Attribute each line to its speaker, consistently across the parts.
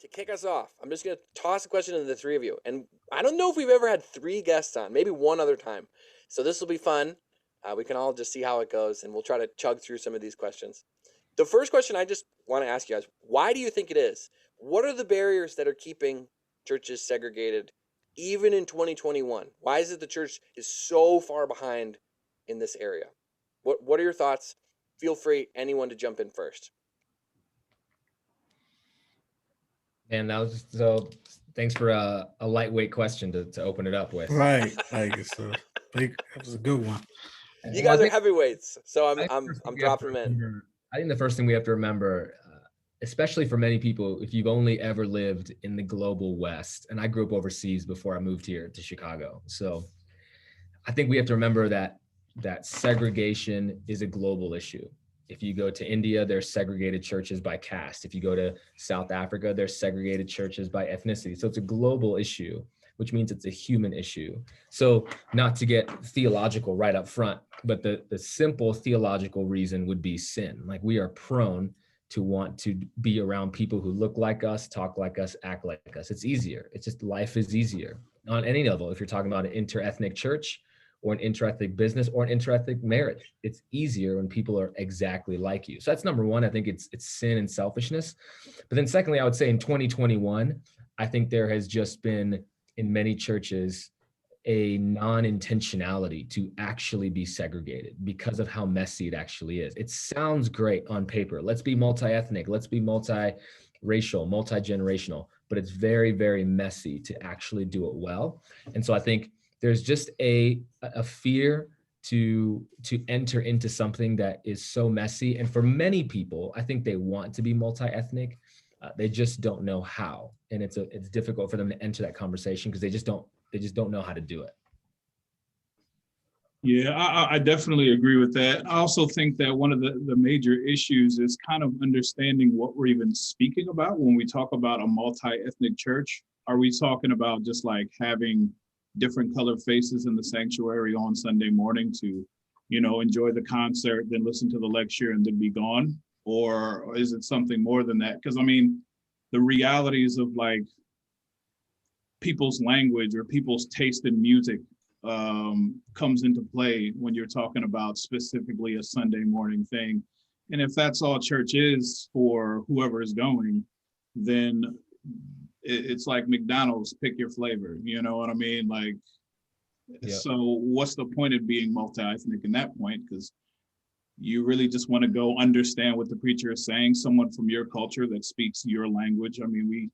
Speaker 1: to kick us off, I'm just going to toss a question to the three of you. And I don't know if we've ever had three guests on, maybe one other time. So this will be fun. We can all just see how it goes, and we'll try to chug through some of these questions. The first question I just want to ask you guys, why do you think it is? What are the barriers that are keeping churches segregated even in 2021? Why is it the church is so far behind in this area? What are your thoughts? Feel free, anyone, to jump in first.
Speaker 2: And that was so. Thanks for a lightweight question to open it up with.
Speaker 3: Right, like that was a good one.
Speaker 1: You guys are heavyweights, so I'm dropping them in.
Speaker 2: I think the first thing we have to remember, especially for many people, if you've only ever lived in the global West, and I grew up overseas before I moved here to Chicago, so I think we have to remember that segregation is a global issue. If you go to India, there's segregated churches by caste. If you go to South Africa, there's segregated churches by ethnicity. So it's a global issue, which means it's a human issue. So not to get theological right up front, but the simple theological reason would be sin. Like, we are prone to want to be around people who look like us, talk like us, act like us. It's easier. It's just, life is easier on any level. If you're talking about an interethnic church, or an interethnic business, or an interethnic marriage, it's easier when people are exactly like you. So that's number one. I think it's sin and selfishness. But then secondly, I would say in 2021, I think there has just been, in many churches, a non-intentionality to actually be segregated because of how messy it actually is. It sounds great on paper. Let's be multi-ethnic, let's be multi-racial, multi-generational, but it's very, very messy to actually do it well. And so I think there's just a fear to enter into something that is so messy. And for many people, I think they want to be multi-ethnic. They just don't know how. And it's difficult for them to enter that conversation because they just don't know how to do it.
Speaker 4: Yeah, I definitely agree with that. I also think that one of the major issues is kind of understanding what we're even speaking about when we talk about a multi-ethnic church. Are we talking about just like having different colored faces in the sanctuary on Sunday morning to, enjoy the concert, then listen to the lecture and then be gone? Or is it something more than that? Because the realities of like people's language or people's taste in music comes into play when you're talking about specifically a Sunday morning thing. And if that's all church is for whoever is going, then it's like McDonald's, pick your flavor, you know what I mean? Like, yeah. So what's the point of being multi-ethnic in that point? Because you really just want to go understand what the preacher is saying, someone from your culture that speaks your language. We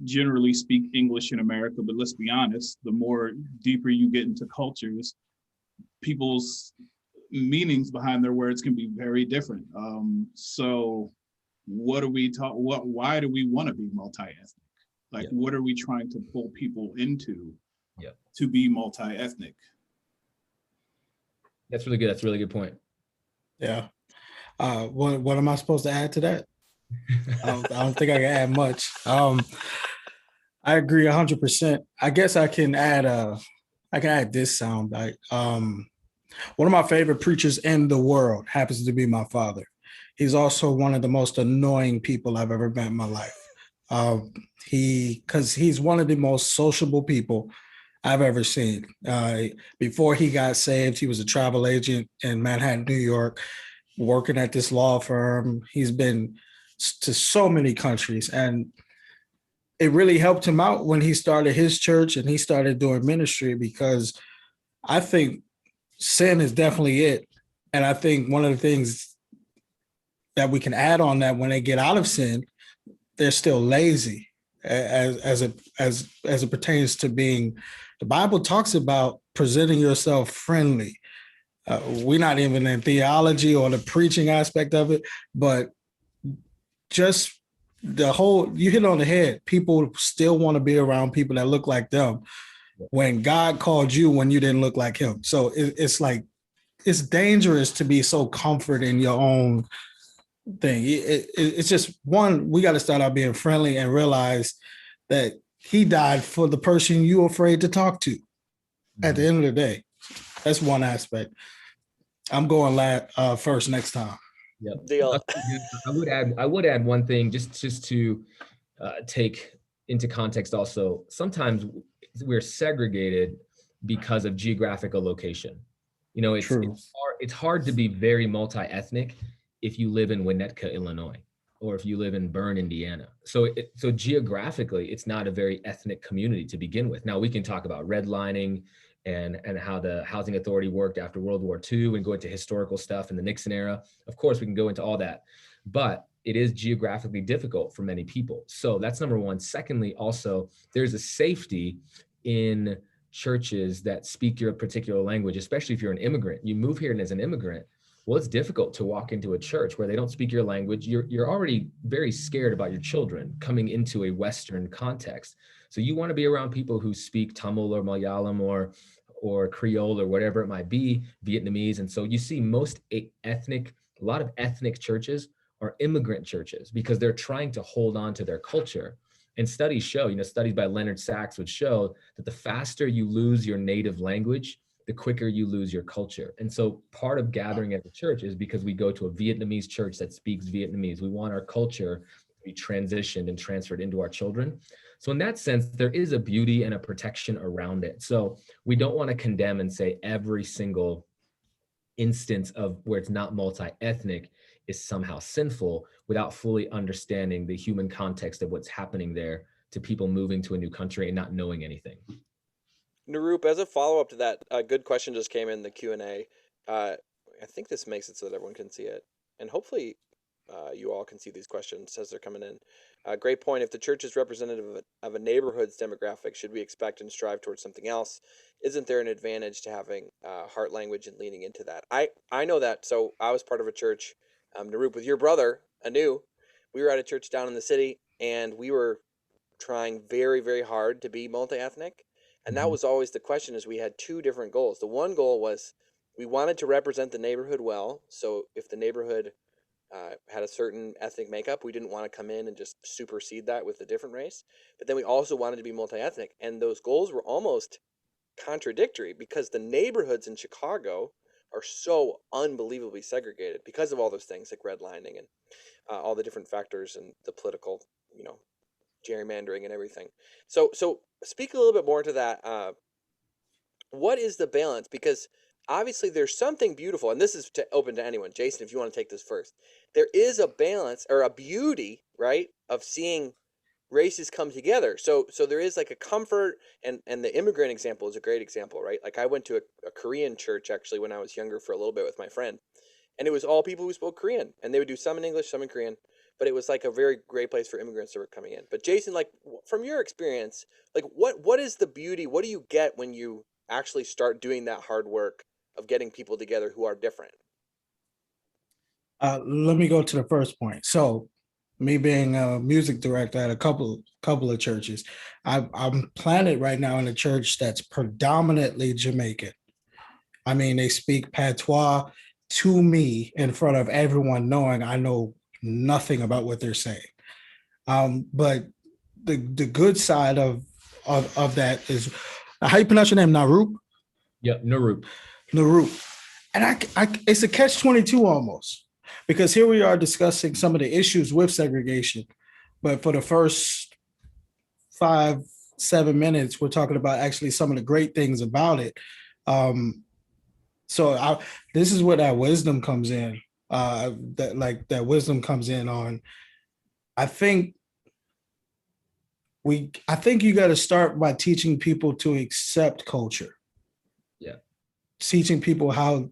Speaker 4: generally speak English in America, but let's be honest, the more deeper you get into cultures, people's meanings behind their words can be very different. So what do we talk, why do we want to be multi-ethnic? Like, what are we trying to pull people into to be multi-ethnic?
Speaker 2: That's really good. That's a really good point.
Speaker 3: Yeah. What am I supposed to add to that? I don't think I can add much. I agree 100%. I guess I can add this soundbite. One of my favorite preachers in the world happens to be my father. He's also one of the most annoying people I've ever met in my life. Because he's one of the most sociable people I've ever seen. Before he got saved, he was a travel agent in Manhattan, New York, working at this law firm. He's been to so many countries, and it really helped him out when he started his church and he started doing ministry, because I think sin is definitely it. And I think one of the things that we can add on that, when they get out of sin, they're still lazy as it pertains to being, the Bible talks about presenting yourself friendly. We're not even in theology or the preaching aspect of it, but just the whole, you hit on the head. People still want to be around people that look like them when God called you when you didn't look like him. So it's like, it's dangerous to be so comfort in your own thing. It's just, one, we got to start out being friendly and realize that he died for the person you're afraid to talk to. At the end of the day, that's one aspect. I'm going first next time.
Speaker 2: Yep. Deal. I would add one thing just to take into context also, sometimes we're segregated because of geographical location. You know, it's hard to be very multi-ethnic if you live in Winnetka, Illinois, or if you live in Bern, Indiana. So geographically, it's not a very ethnic community to begin with. Now we can talk about redlining and how the housing authority worked after World War II and go into historical stuff in the Nixon era. Of course, we can go into all that, but it is geographically difficult for many people. So that's number one. Secondly, also, there's a safety in churches that speak your particular language, especially if you're an immigrant. You move here and as an immigrant, well, it's difficult to walk into a church where they don't speak your language. You're already very scared about your children coming into a Western context. So you want to be around people who speak Tamil or Malayalam or Creole or whatever it might be, Vietnamese. And so you see a lot of ethnic churches are immigrant churches because they're trying to hold on to their culture. And studies show, studies by Leonard Sachs would show that the faster you lose your native language, the quicker you lose your culture. And so part of gathering at the church is because we go to a Vietnamese church that speaks Vietnamese. We want our culture to be transitioned and transferred into our children. So in that sense, there is a beauty and a protection around it. So we don't want to condemn and say every single instance of where it's not multi-ethnic is somehow sinful without fully understanding the human context of what's happening there to people moving to a new country and not knowing anything.
Speaker 1: Nirup, as a follow-up to that, a good question just came in the Q&A. I think this makes it so that everyone can see it. And hopefully you all can see these questions as they're coming in. Great point. If the church is representative of a neighborhood's demographic, should we expect and strive towards something else? Isn't there an advantage to having heart language and leaning into that? I know that. So I was part of a church, Nirup, with your brother, Anu. We were at a church down in the city, and we were trying very, very hard to be multi-ethnic. And that was always the question, is we had two different goals. The one goal was we wanted to represent the neighborhood well. So if the neighborhood had a certain ethnic makeup, we didn't want to come in and just supersede that with a different race. But then we also wanted to be multi-ethnic. And those goals were almost contradictory because the neighborhoods in Chicago are so unbelievably segregated because of all those things like redlining and all the different factors and the political, gerrymandering and everything. So speak a little bit more to that. What is the balance? Because obviously there's something beautiful, and this is open to anyone. Jason, if you want to take this first, there is a balance or a beauty, right, of seeing races come together. So there is like a comfort, and the immigrant example is a great example, right? Like I went to a Korean church actually when I was younger for a little bit with my friend, and it was all people who spoke Korean, and they would do some in English, some in Korean. But it was like a very great place for immigrants that were coming in. But Jason, like from your experience, like what is the beauty? What do you get when you actually start doing that hard work of getting people together who are different?
Speaker 3: Let me go to the first point. So me being a music director at a couple of churches, I'm planted right now in a church that's predominantly Jamaican. I mean, they speak patois to me in front of everyone, knowing I know nothing about what they're saying. But the good side of that is, how you pronounce your name? Nirup?
Speaker 2: Yeah, Nirup.
Speaker 3: And I it's a catch-22 almost, because here we are discussing some of the issues with segregation, but for the first 5-7 minutes, we're talking about actually some of the great things about it. This is where that wisdom comes in. That wisdom comes in on. I think you got to start by teaching people to accept culture.
Speaker 2: Yeah,
Speaker 3: teaching people how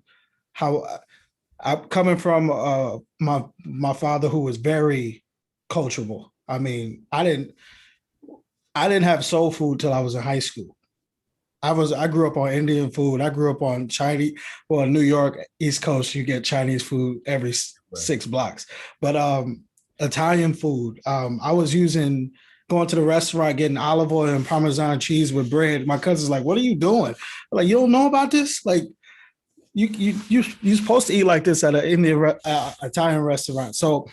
Speaker 3: I'm coming from my father, who was very cultural. I mean, I didn't have soul food till I was in high school. I grew up on Indian food. I grew up on Chinese. Well, New York, East Coast, you get Chinese food every 6 blocks. But Italian food, I was going to the restaurant, getting olive oil and Parmesan cheese with bread. My cousin's like, "What are you doing?" I'm like, "You don't know about this? Like, you're supposed to eat like this at an Indian Italian restaurant." So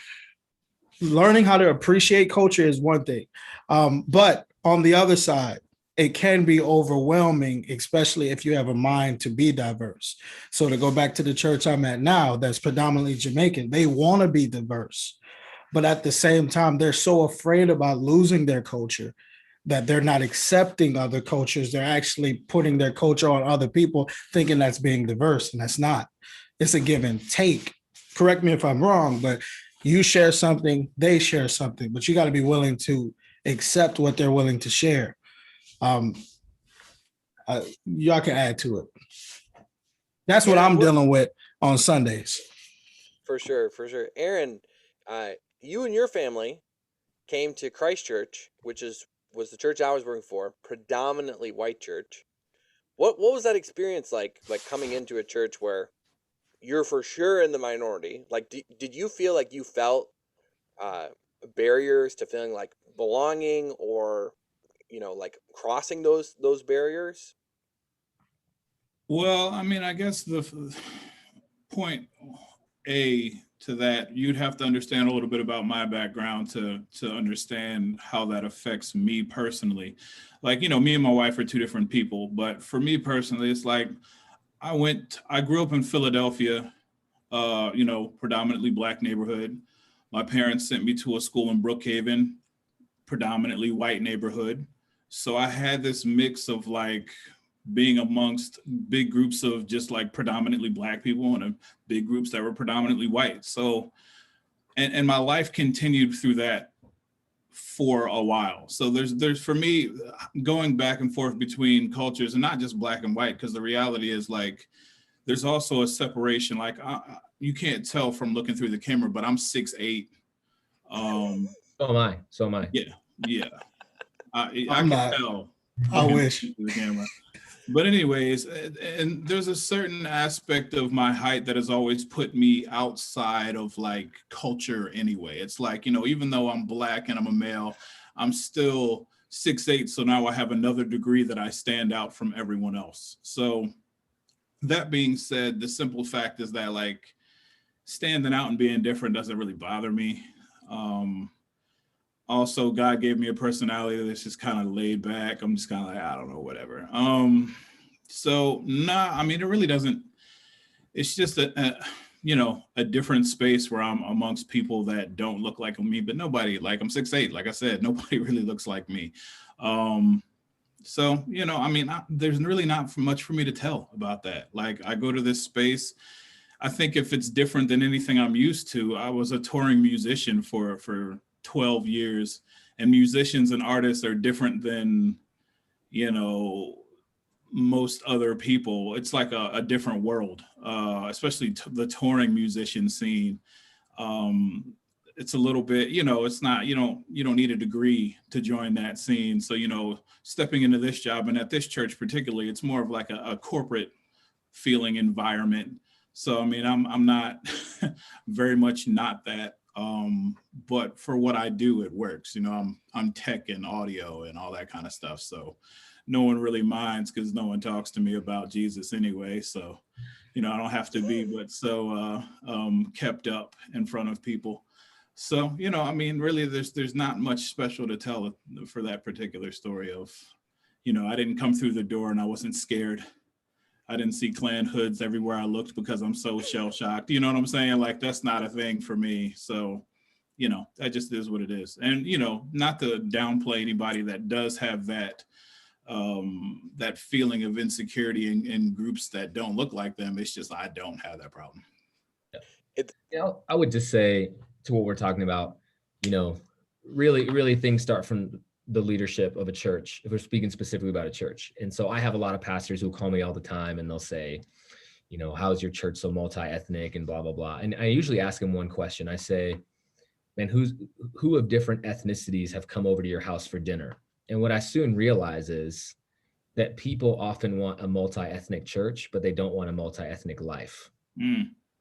Speaker 3: learning how to appreciate culture is one thing. But on the other side, it can be overwhelming, especially if you have a mind to be diverse. So to go back to the church I'm at now, that's predominantly Jamaican, they want to be diverse. but at the same time, they're so afraid about losing their culture that they're not accepting other cultures. They're actually putting their culture on other people, thinking that's being diverse, and that's not. It's a give and take. Correct me if I'm wrong, but you share something, they share something, but you got to be willing to accept what they're willing to share. Y'all can add to it. That's what I'm dealing with on Sundays.
Speaker 1: For sure, for sure. Aaron, you and your family came to Christ Church, which was the church I was working for, predominantly white church. What was that experience like coming into a church where you're for sure in the minority? Like, did you feel like you felt barriers to feeling like belonging, or like crossing those barriers?
Speaker 4: Well, I mean, I guess the point A to that, you'd have to understand a little bit about my background to understand how that affects me personally. Like, me and my wife are two different people, but for me personally, it's like I grew up in Philadelphia, predominantly Black neighborhood. My parents sent me to a school in Brookhaven, predominantly white neighborhood. So I had this mix of like being amongst big groups of just like predominantly Black people and big groups that were predominantly white. So, and my life continued through that for a while. So there's for me going back and forth between cultures, and not just Black and white, because the reality is like there's also a separation. Like you can't tell from looking through the camera, but I'm 6'8".
Speaker 2: So am I.
Speaker 4: Yeah. I
Speaker 3: I'm
Speaker 4: can
Speaker 3: not.
Speaker 4: tell.
Speaker 3: I wish.
Speaker 4: The camera. But anyways, and there's a certain aspect of my height that has always put me outside of like culture anyway. It's like, even though I'm Black and I'm a male, I'm still 6'8". So now I have another degree that I stand out from everyone else. So that being said, the simple fact is that like standing out and being different doesn't really bother me. Also, God gave me a personality that's just kind of laid back. I'm just kind of like, I don't know, whatever. So I mean, it really doesn't, it's just a different space where I'm amongst people that don't look like me, but nobody, like I'm 6'8", like I said, nobody really looks like me. So, I mean, there's really not much for me to tell about that. Like I go to this space, I think if it's different than anything I'm used to, I was a touring musician for 12 years, and musicians and artists are different than, most other people. It's like a different world, especially the touring musician scene. It's a little bit, it's not, you don't need a degree to join that scene. So, stepping into this job, and at this church particularly, it's more of like a corporate feeling environment. So, I mean, I'm not very much not that. But for what I do, it works. I'm tech and audio and all that kind of stuff. So no one really minds because no one talks to me about Jesus anyway. So, I don't have to be but so kept up in front of people. So, I mean, really, there's not much special to tell for that particular story of, I didn't come through the door and I wasn't scared. I didn't see Klan hoods everywhere I looked because I'm so shell shocked. You know what I'm saying? Like, that's not a thing for me. So, that just is what it is. And, not to downplay anybody that does have that, that feeling of insecurity in groups that don't look like them. It's just, I don't have that problem.
Speaker 2: I would just say to what we're talking about, really things start from the leadership of a church, if we're speaking specifically about a church. And so I have a lot of pastors who call me all the time and they'll say, how's your church so multi-ethnic and blah, blah, blah. And I usually ask them one question. I say, man, who of different ethnicities have come over to your house for dinner? And what I soon realize is that people often want a multi-ethnic church, but they don't want a multi-ethnic life.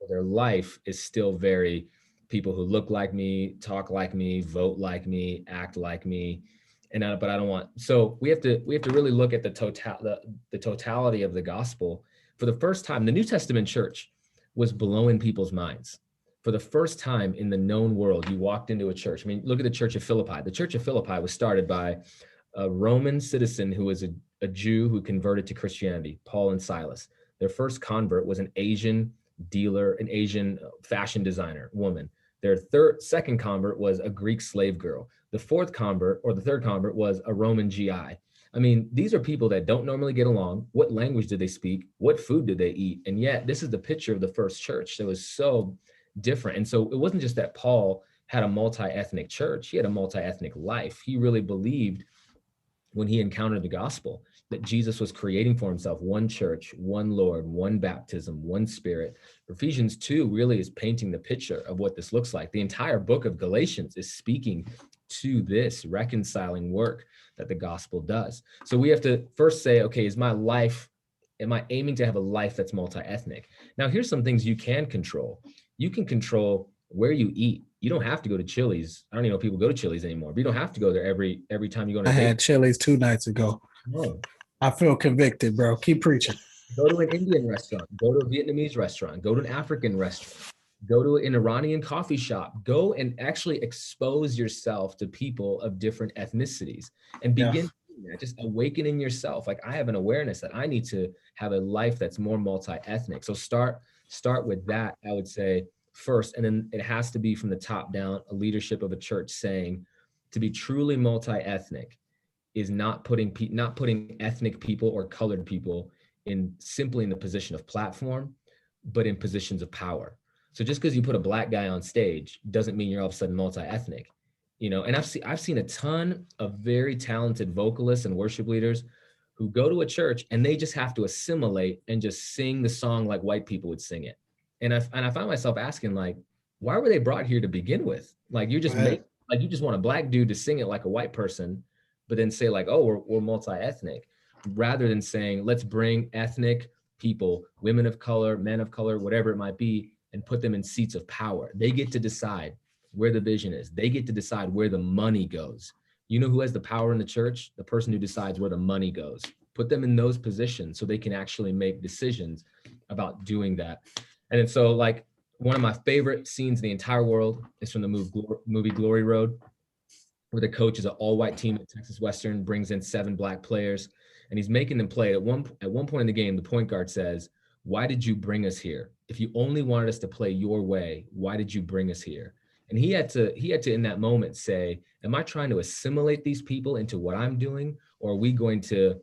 Speaker 2: Their life is still very people who look like me, talk like me, vote like me, act like me. But I don't want. So we have to really look at the totality of the gospel. For the first time, the New Testament church was blowing people's minds. For the first time in the known world, you walked into a church. I mean, look at the Church of Philippi. The Church of Philippi was started by a Roman citizen who was a Jew who converted to Christianity, Paul and Silas. Their first convert was an Asian dealer, an Asian fashion designer woman Their second convert was a Greek slave girl. The third convert was a Roman GI. I mean, these are people that don't normally get along. What language did they speak? What food did they eat? And yet this is the picture of the first church that was so different. And so it wasn't just that Paul had a multi-ethnic church. He had a multi-ethnic life. He really believed when he encountered the gospel that Jesus was creating for himself one church, one Lord, one baptism, one spirit. Ephesians 2 really is painting the picture of what this looks like. The entire book of Galatians is speaking to this reconciling work that the gospel does. So we have to first say, okay, am I aiming to have a life that's multi-ethnic? Now, here's some things you can control. You can control where you eat. You don't have to go to Chili's. I don't even know if people go to Chili's anymore, but you don't have to go there every time you go on a
Speaker 3: I
Speaker 2: date.
Speaker 3: had Chili's 2 nights ago.
Speaker 2: No.
Speaker 3: I feel convicted, bro. Keep preaching.
Speaker 2: Go to an Indian restaurant, go to a Vietnamese restaurant, go to an African restaurant, go to an Iranian coffee shop, go and actually expose yourself to people of different ethnicities and begin doing that, just awakening yourself. Like, I have an awareness that I need to have a life that's more multi-ethnic. So start with that, I would say, first. And then it has to be from the top down, a leadership of a church saying, to be truly multi-ethnic is not putting ethnic people or colored people simply in the position of platform, but in positions of power. So just because you put a black guy on stage doesn't mean you're all of a sudden multi-ethnic, and I've seen a ton of very talented vocalists and worship leaders who go to a church and they just have to assimilate and just sing the song like white people would sing it. And I find myself asking, like, why were they brought here to begin with? Like, you just you just want a black dude to sing it like a white person, but then say like, oh, we're multi-ethnic, rather than saying, let's bring ethnic people, women of color, men of color, whatever it might be, and put them in seats of power. They get to decide where the vision is. They get to decide where the money goes. You know who has the power in the church? The person who decides where the money goes. Put them in those positions so they can actually make decisions about doing that. And so, like, one of my favorite scenes in the entire world is from the movie Glory Road, where the coach is an all-white team at Texas Western, brings in 7 black players, and he's making them play. At one point in the game, the point guard says, "Why did you bring us here? If you only wanted us to play your way, why did you bring us here?" And he had to in that moment say, am I trying to assimilate these people into what I'm doing, or are we going to,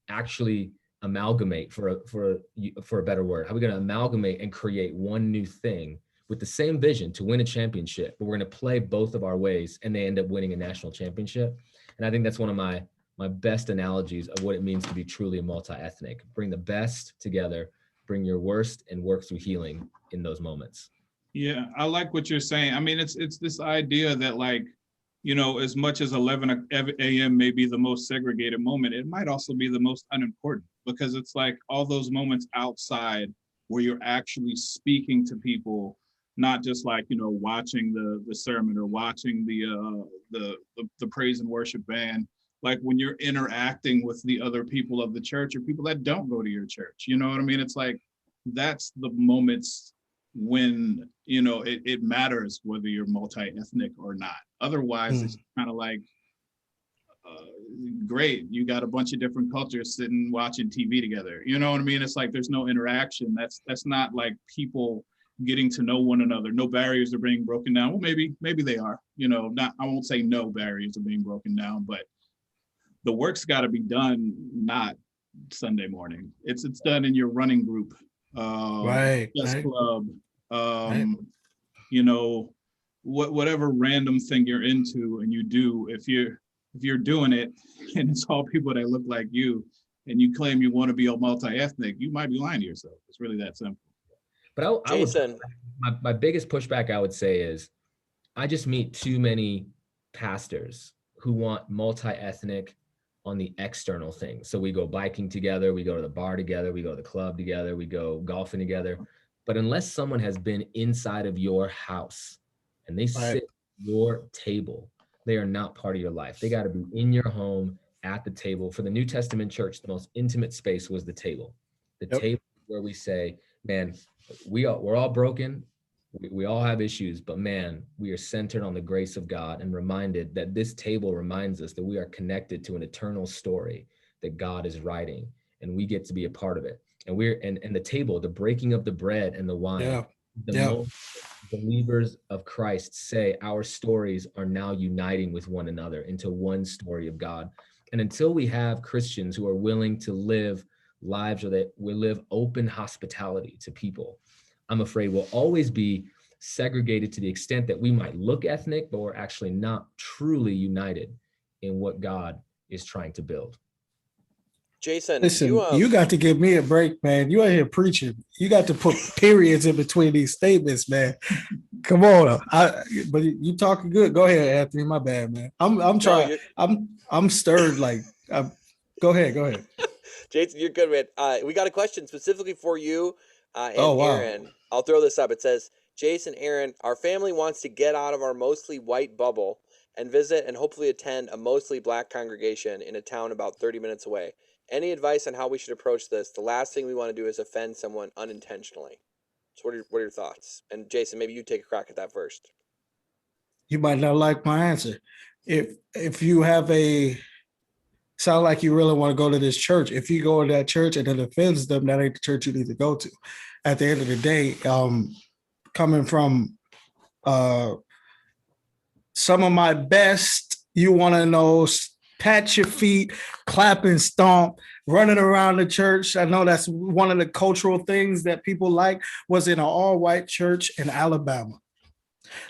Speaker 2: actually amalgamate, for a better word? How are we going to amalgamate and create one new thing with the same vision to win a championship, but we're going to play both of our ways, and they end up winning a national championship? And I think that's one of my best analogies of what it means to be truly multi-ethnic. Bring the best together, bring your worst, and work through healing in those moments.
Speaker 4: Yeah, I like what you're saying. I mean, it's this idea that, like, as much as 11 a.m. may be the most segregated moment, it might also be the most unimportant, because it's like all those moments outside where you're actually speaking to people, not just like, watching the sermon or watching the praise and worship band. Like, when you're interacting with the other people of the church or people that don't go to your church, you know what I mean? It's like, that's the moments when, it matters whether you're multi-ethnic or not. Otherwise, it's kind of like, great, you got a bunch of different cultures sitting watching TV together. You know what I mean? It's like, there's no interaction. That's not like people getting to know one another. No barriers are being broken down. Well, maybe they are. I won't say no barriers are being broken down, but the work's got to be done, not Sunday morning. It's done in your running group, club, whatever random thing you're into, and you do. If you're doing it and it's all people that look like you, and you claim you want to be a multi-ethnic, you might be lying to yourself. It's really that simple.
Speaker 2: But my biggest pushback, I would say, is I just meet too many pastors who want multi-ethnic on the external things. So we go biking together, we go to the bar together, we go to the club together, we go golfing together. But unless someone has been inside of your house and they sit at your table, they are not part of your life. They got to be in your home at the table. For the New Testament church, the most intimate space was the table. The table where we say, man, we're all broken. We all have issues, but man, we are centered on the grace of God and reminded that this table reminds us that we are connected to an eternal story that God is writing, and we get to be a part of it. And and the table, the breaking of the bread and the wine The
Speaker 3: Yeah.
Speaker 2: moment believers of Christ say our stories are now uniting with one another into one story of God. And until we have Christians who are willing to live lives or that we live open hospitality to people, I'm afraid we'll always be segregated to the extent that we might look ethnic, but we're actually not truly united in what God is trying to build.
Speaker 1: Jason,
Speaker 3: Listen, you got to give me a break, man. You out here preaching. You got to put periods in between these statements, man. Come on, but you talking good. Go ahead, Anthony. My bad, man. I'm trying. I'm stirred. Go ahead.
Speaker 1: Jason, you're good, man. We got a question specifically for you and
Speaker 3: Oh, wow.
Speaker 1: Aaron. I'll throw this up. It says, Jason, Aaron, our family wants to get out of our mostly white bubble and visit and hopefully attend a mostly black congregation in a town about 30 minutes away. Any advice on how we should approach this? The last thing we want to do is offend someone unintentionally. So what are your thoughts? And Jason, maybe you take a crack at that first.
Speaker 3: You might not like my answer. If you have sound like you really want to go to this church, if you go to that church and it offends them, that ain't the church you need to go to. At the end of the day, coming from some of my best, you want to know, pat your feet, clap and stomp, running around the church. I know that's one of the cultural things that people like, was in an all-white church in Alabama.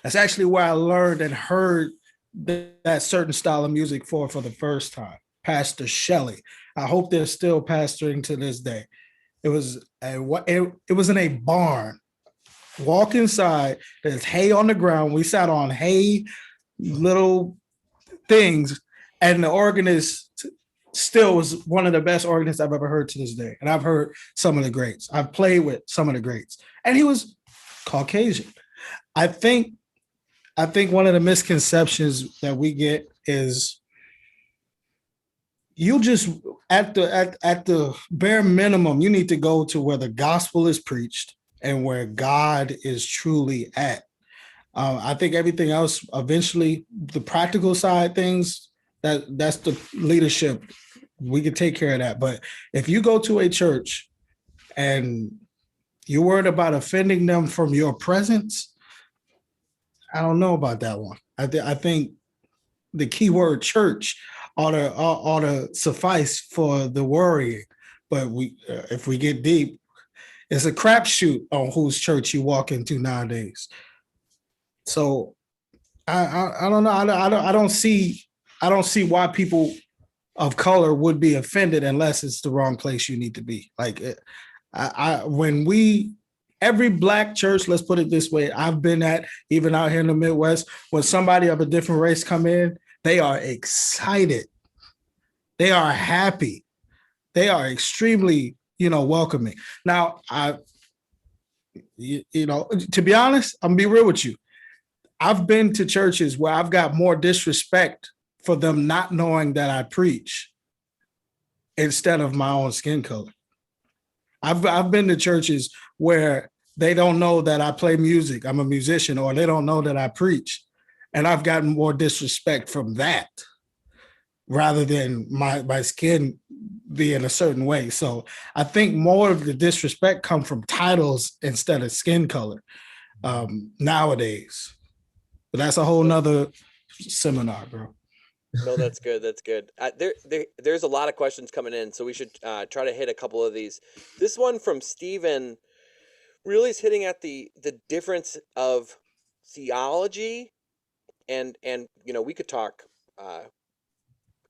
Speaker 3: That's actually where I learned and heard that certain style of music for the first time. Pastor Shelley. I hope they're still pastoring to this day. It was in a barn. Walk inside, there's hay on the ground. We sat on hay, little things, and the organist still was one of the best organists I've ever heard to this day. And I've heard some of the greats. I've played with some of the greats. And he was Caucasian. I think one of the misconceptions that we get is you just at the bare minimum, you need to go to where the gospel is preached and where God is truly at. I think everything else, eventually, the practical side things, that's the leadership. We can take care of that. But if you go to a church and you're worried about offending them from your presence, I don't know about that one. I think the key word church ought to suffice for the worrying. But if we get deep, it's a crapshoot on whose church you walk into nowadays. So I don't know. I don't see why people of color would be offended unless it's the wrong place you need to be. Like every black church, let's put it this way, I've been at, even out here in the Midwest, when somebody of a different race come in, they are excited. They are happy. They are extremely, welcoming. Now, to be honest, I'm gonna be real with you. I've been to churches where I've got more disrespect for them not knowing that I preach instead of my own skin color. I've been to churches where they don't know that I play music, I'm a musician, or they don't know that I preach. And I've gotten more disrespect from that rather than my skin being a certain way. So I think more of the disrespect come from titles instead of skin color nowadays. But that's a whole nother seminar, bro.
Speaker 1: No, that's good. That's good. There's a lot of questions coming in, so we should try to hit a couple of these. This one from Steven really is hitting at the difference of theology and we could talk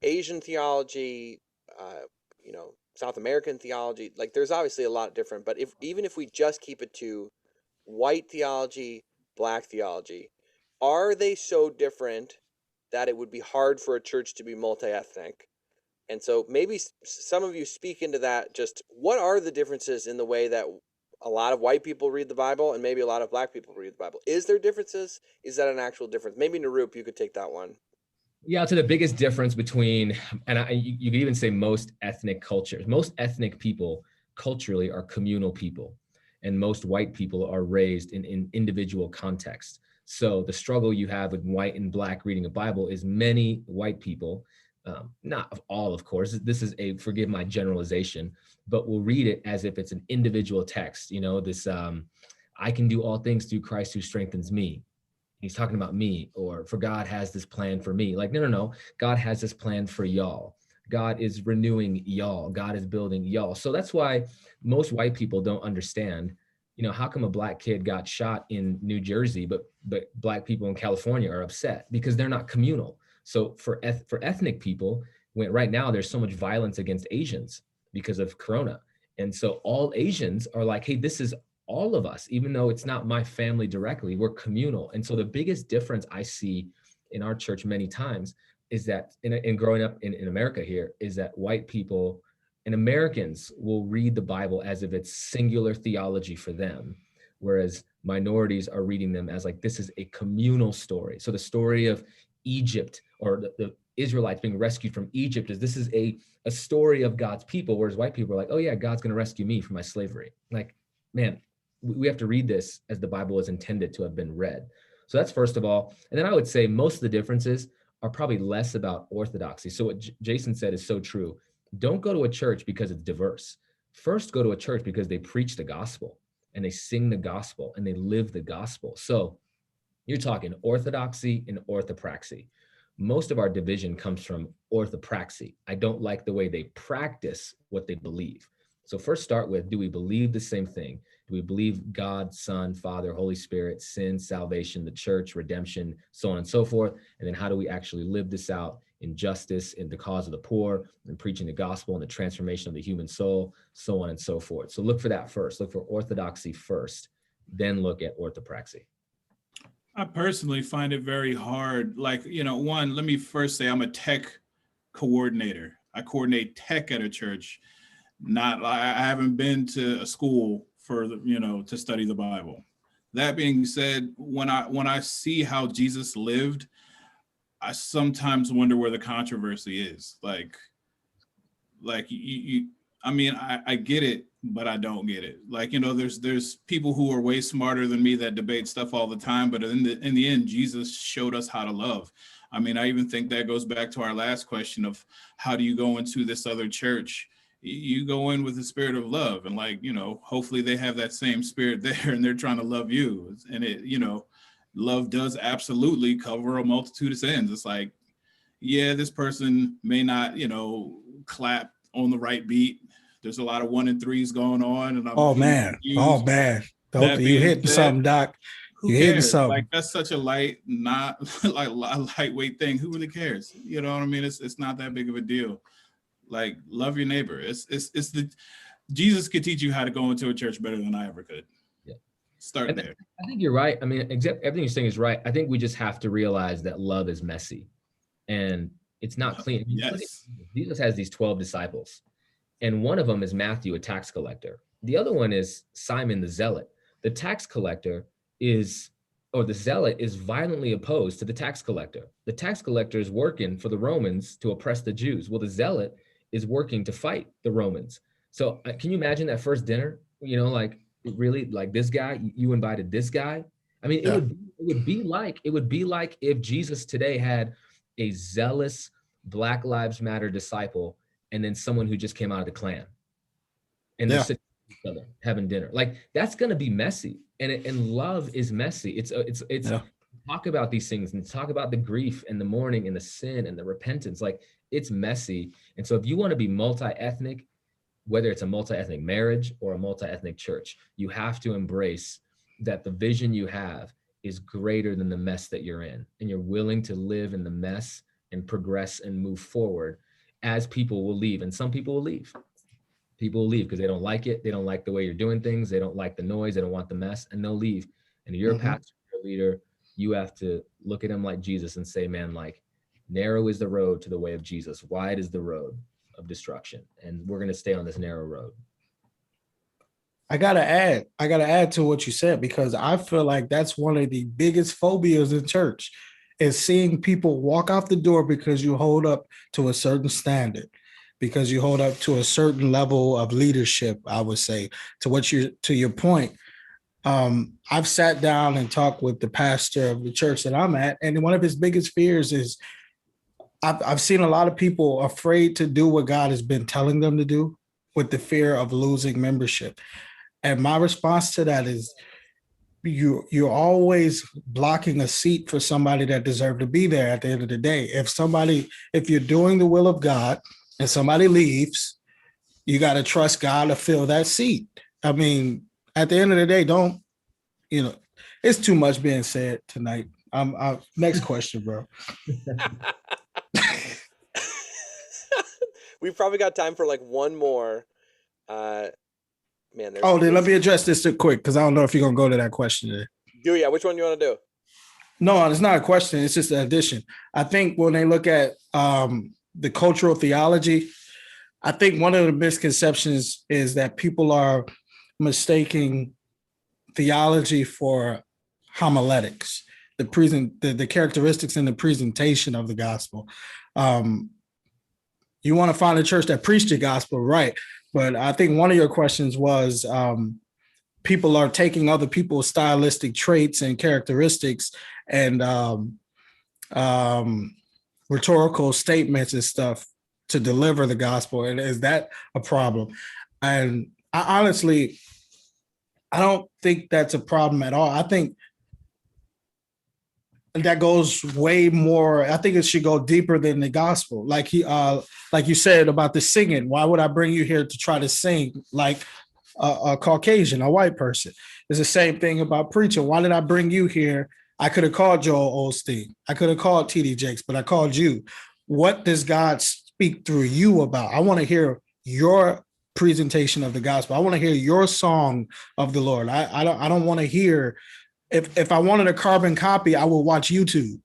Speaker 1: Asian theology, South American theology. Like there's obviously a lot different, but even if we just keep it to white theology, black theology, are they so different that it would be hard for a church to be multi-ethnic? And so maybe some of you speak into that. Just what are the differences in the way that a lot of white people read the Bible and maybe a lot of black people read the Bible? Is there differences? Is that an actual difference? Maybe Nirup, you could take that one.
Speaker 2: Yeah, so the biggest difference between, and you could even say most ethnic cultures, most ethnic people culturally are communal people, and most white people are raised in individual contexts. So the struggle you have with white and black reading a Bible is many white people, not all, of course, this is forgive my generalization, but will read it as if it's an individual text. I can do all things through Christ who strengthens me. He's talking about me, or for God has this plan for me. Like, no. God has this plan for y'all. God is renewing y'all. God is building y'all. So that's why most white people don't understand, how come a black kid got shot in New Jersey, but black people in California are upset? Because they're not communal. So for ethnic people, right now there's so much violence against Asians because of Corona. And so all Asians are like, hey, this is all of us, even though it's not my family directly, we're communal. And so the biggest difference I see in our church many times is that in growing up in America here, is that white people and Americans will read the Bible as if it's singular theology for them, whereas minorities are reading them as like, this is a communal story. So the story of Egypt, or the Israelites being rescued from Egypt, this is a story of God's people, whereas white people are like, oh yeah, God's gonna rescue me from my slavery. Like, man, we have to read this as the Bible is intended to have been read. So that's first of all. And then I would say most of the differences are probably less about orthodoxy. So what Jason said is so true. Don't go to a church because it's diverse. First, go to a church because they preach the gospel and they sing the gospel and they live the gospel. So you're talking orthodoxy and orthopraxy. Most of our division comes from orthopraxy. I don't like the way they practice what they believe. So first start with, do we believe the same thing? Do we believe God, Son, Father, Holy Spirit, sin, salvation, the church, redemption, so on and so forth? And then how do we actually live this out in justice, in the cause of the poor, and preaching the gospel and the transformation of the human soul, so on and so forth. So look for that first. Look for orthodoxy first, then look at orthopraxy.
Speaker 4: I personally find it very hard. Like, one, let me first say I'm a tech coordinator. I coordinate tech at a church. I haven't been to a school for to study the Bible. That being said, when I see how Jesus lived, I sometimes wonder where the controversy is. Like you I get it, but I don't get it. Like, there's people who are way smarter than me that debate stuff all the time, but in the end, Jesus showed us how to love. I even think that goes back to our last question of how do you go into this other church? You go in with the spirit of love, and hopefully they have that same spirit there and they're trying to love you. And love does absolutely cover a multitude of sins. It's like, yeah, this person may not, clap on the right beat. There's a lot of 1 and 3s going on. And
Speaker 3: man. You hitting something, Doc.
Speaker 4: You hitting something. Like, that's such a lightweight thing. Who really cares? You know what I mean? It's not that big of a deal. Like, love your neighbor. Jesus could teach you how to go into a church better than I ever could.
Speaker 2: Yeah.
Speaker 4: Start there.
Speaker 2: I think you're right. Everything you're saying is right. I think we just have to realize that love is messy and it's not clean.
Speaker 4: Yes.
Speaker 2: Jesus has these 12 disciples, and one of them is Matthew, a tax collector. The other one is Simon the Zealot. The zealot is violently opposed to the tax collector. The tax collector is working for the Romans to oppress the Jews. Well, the zealot is working to fight the Romans. So can you imagine that first dinner? Really, like, this guy, you invited this guy. It would be like if Jesus today had a zealous Black Lives Matter disciple and then someone who just came out of the Klan, and they're sitting with each other having dinner. Like, that's going to be messy, and love is messy. It's talk about these things and talk about the grief and the mourning and the sin and the repentance. Like, it's messy. And so if you want to be multi-ethnic, whether it's a multi-ethnic marriage or a multi-ethnic church, you have to embrace that the vision you have is greater than the mess that you're in, and you're willing to live in the mess and progress and move forward, as people will leave. And some people will leave. People will leave because they don't like it. They don't like the way you're doing things. They don't like the noise. They don't want the mess, and they'll leave. And if you're a pastor, you're a leader, you have to look at them like Jesus and say, man, like, narrow is the road to the way of Jesus. Wide is the road of destruction. And we're going to stay on this narrow road.
Speaker 3: I gotta add to what you said, because I feel like that's one of the biggest phobias in church, is seeing people walk out the door because you hold up to a certain standard, because you hold up to a certain level of leadership. I would say, to your point, I've sat down and talked with the pastor of the church that I'm at, and one of his biggest fears is I've seen a lot of people afraid to do what God has been telling them to do, with the fear of losing membership. And my response to that is, you're always blocking a seat for somebody that deserved to be there at the end of the day. If you're doing the will of God and somebody leaves, you got to trust God to fill that seat. I mean, at the end of the day, don't, it's too much being said tonight. Next question, bro.
Speaker 1: We've probably got time for like one more. Man,
Speaker 3: then let me address this quick because I don't know if you're gonna go to that question today.
Speaker 1: Yeah, which one do you want to do?
Speaker 3: No, it's not a question. It's just an addition. I think when they look at the cultural theology, I think one of the misconceptions is that people are mistaking theology for homiletics, the characteristics and the presentation of the gospel. You want to find a church that preached the gospel, right? But I think one of your questions was people are taking other people's stylistic traits and characteristics and rhetorical statements and stuff to deliver the gospel. And is that a problem? And I honestly don't think that's a problem at all. I think that goes way more. I think it should go deeper than the gospel. Like you said about the singing. Why would I bring you here to try to sing like a Caucasian, a white person? It's the same thing about preaching. Why did I bring you here? I could have called Joel Osteen. I could have called TD Jakes, but I called you. What does God speak through you about? I want to hear your presentation of the gospel. I want to hear your song of the Lord. I don't want to hear. If I wanted a carbon copy, I would watch YouTube.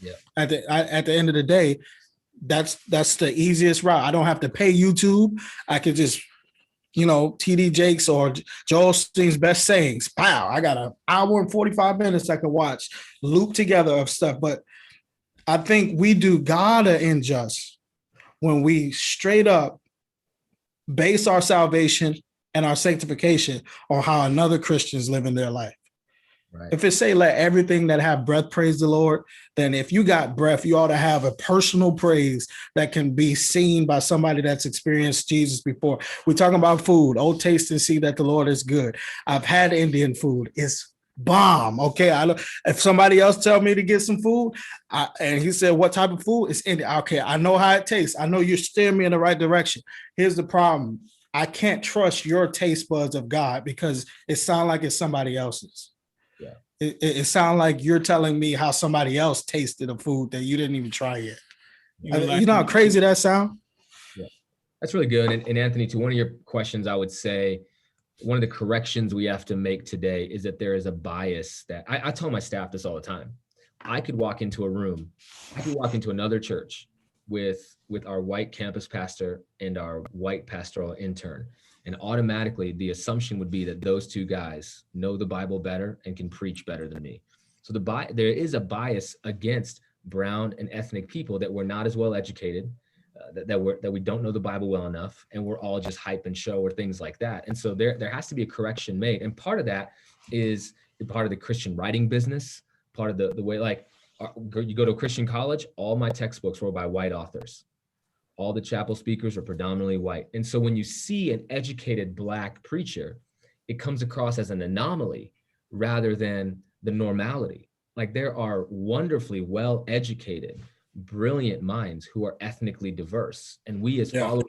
Speaker 2: Yeah.
Speaker 3: At the end of the day, that's the easiest route. I don't have to pay YouTube. I could just, TD Jakes or Joel Osteen's best sayings. Wow, I got an hour and 45 minutes I can watch, loop together of stuff. But I think we do God an injustice when we straight up base our salvation and our sanctification on how another Christian's living their life.
Speaker 2: Right.
Speaker 3: If it say let everything that have breath praise the Lord, then if you got breath, you ought to have a personal praise that can be seen by somebody that's experienced Jesus before. We're talking about food. Oh, taste and see that the Lord is good. I've had Indian food. It's bomb. Okay. If somebody else tell me to get some food and he said, what type of food? It's Indian. Okay. I know how it tastes. I know you're steering me in the right direction. Here's the problem. I can't trust your taste buds of God because it sounds like it's somebody else's.
Speaker 2: Yeah.
Speaker 3: It sounds like you're telling me how somebody else tasted a food that you didn't even try yet. You know how crazy that sound?
Speaker 2: Yeah, that's really good. And Anthony, to one of your questions, I would say one of the corrections we have to make today is that there is a bias that I tell my staff this all the time. I could walk into a room, I could walk into another church with our white campus pastor and our white pastoral intern. And automatically the assumption would be that those two guys know the Bible better and can preach better than me. So there is a bias against brown and ethnic people that we're not as well educated, that we don't know the Bible well enough, and we're all just hype and show or things like that. And so there has to be a correction made. And part of that is part of the Christian writing business, part of the way, like you go to a Christian college, all my textbooks were by white authors. All the chapel speakers are predominantly white. And so when you see an educated Black preacher, it comes across as an anomaly rather than the normality. Like there are wonderfully well-educated, brilliant minds who are ethnically diverse. And we as followers,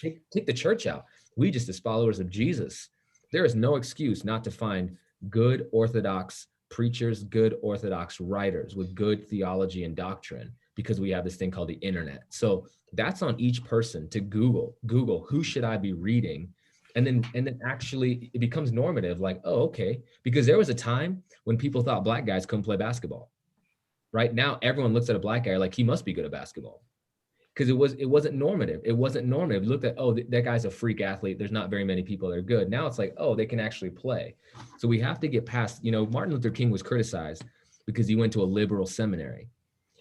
Speaker 2: take the church out. We just as followers of Jesus, there is no excuse not to find good Orthodox preachers, good Orthodox writers with good theology and doctrine, because we have this thing called the internet. So that's on each person to Google who should I be reading? And then actually it becomes normative, like, oh, okay. Because there was a time when people thought Black guys couldn't play basketball. Right now, everyone looks at a Black guy like he must be good at basketball. Because it wasn't normative. It wasn't normative. Looked at, oh, that guy's a freak athlete. There's not very many people that are good. Now it's like, oh, they can actually play. So we have to get past, Martin Luther King was criticized because he went to a liberal seminary.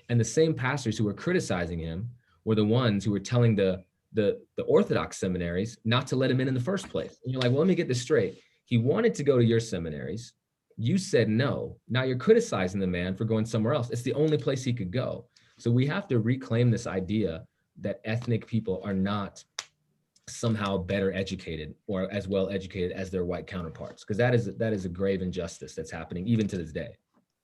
Speaker 2: And the same pastors who were criticizing him were the ones who were telling the Orthodox seminaries not to let him in the first place. And you're like, well, let me get this straight. He wanted to go to your seminaries. You said no. Now you're criticizing the man for going somewhere else. It's the only place he could go. So we have to reclaim this idea that ethnic people are not somehow better educated or as well educated as their white counterparts, because that is a grave injustice that's happening even to this day.